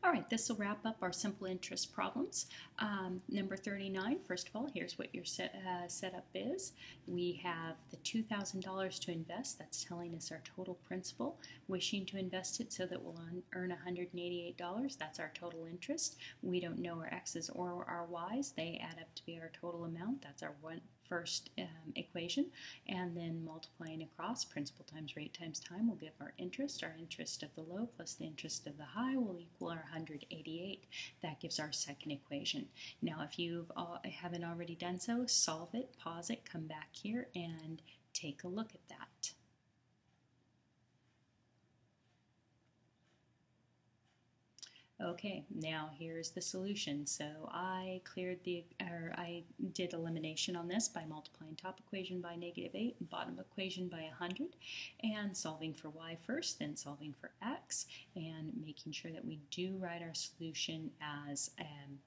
All right, this will wrap up our simple interest problems. Number 39, first of all, here's what your setup is. We have the $2,000 to invest. That's telling us our total principal. Wishing to invest it so that we'll earn $188. That's our total interest. We don't know our x's or our y's. They add up to be our total amount. That's our first equation, and then multiplying across principal times rate times time will give our interest. Our interest of the low plus the interest of the high will equal our 188. That gives our second equation. Now if you haven't already done so, solve it, pause it, come back here and take a look at that. Okay, now here's the solution. So I did elimination on this by multiplying top equation by -8 and bottom equation by 100, and solving for y first, then solving for x, and making sure that we do write our solution as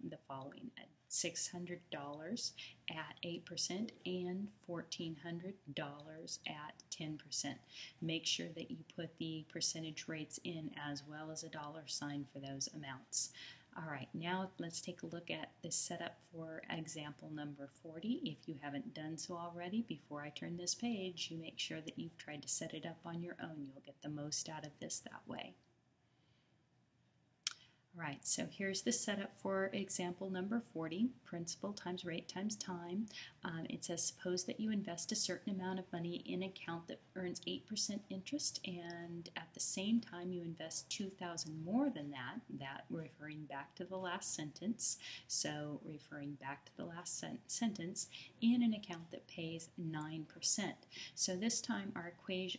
the following: $600 at 8% and $1,400 at 10%. Make sure that you put the percentage rates in as well as a dollar sign for those amounts. All right, now let's take a look at the setup for example number 40. If you haven't done so already, before I turn this page, you make sure that you've tried to set it up on your own. You'll get the most out of this that way. All right, so here's the setup for example number 40, principal times rate times time. It says suppose that you invest a certain amount of money in an account that earns 8% interest, and at the same time you invest $2,000 more than that referring back to the last sentence. So referring back to the last sentence, in an account that pays 9%. So this time our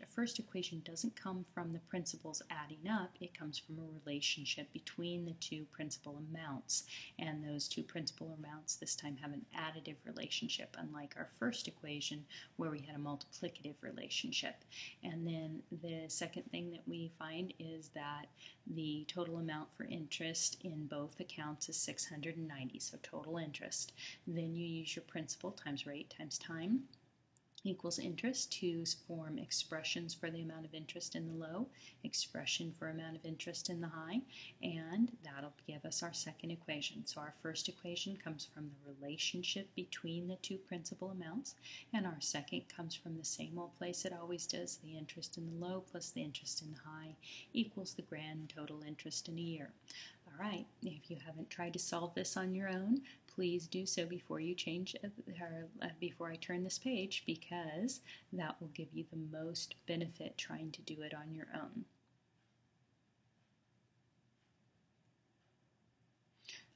first equation doesn't come from the principals adding up, it comes from a relationship between the two principal amounts, and those two principal amounts this time have an additive relationship, unlike our first equation where we had a multiplicative relationship. And then the second thing that we find is that the total amount for interest in both accounts is $690, so total interest. Then you use your principal times rate times time equals interest to form expressions for the amount of interest in the low, expression for amount of interest in the high, and that'll give us our second equation. So our first equation comes from the relationship between the two principal amounts, and our second comes from the same old place it always does: the interest in the low plus the interest in the high equals the grand total interest in a year. All right, if you haven't tried to solve this on your own, please do so before you before I turn this page, because that will give you the most benefit trying to do it on your own.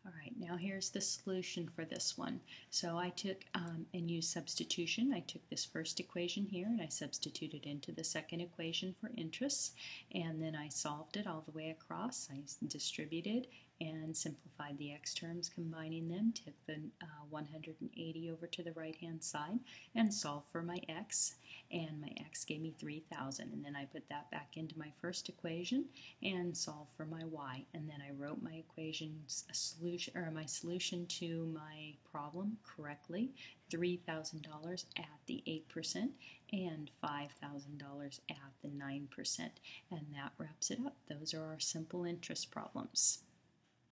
All right, now here's the solution for this one. So I took and used substitution. I took this first equation here and I substituted into the second equation for interest, and then I solved it all the way across. I distributed and simplified the x terms, combining them, took the 180 over to the right hand side and solved for my x, and my x gave me 3,000, and then I put that back into my first equation and solved for my y, and then I wrote my equations my solution to my problem correctly: $3,000 at the 8% and $5,000 at the 9%, and that wraps it up. Those are our simple interest problems.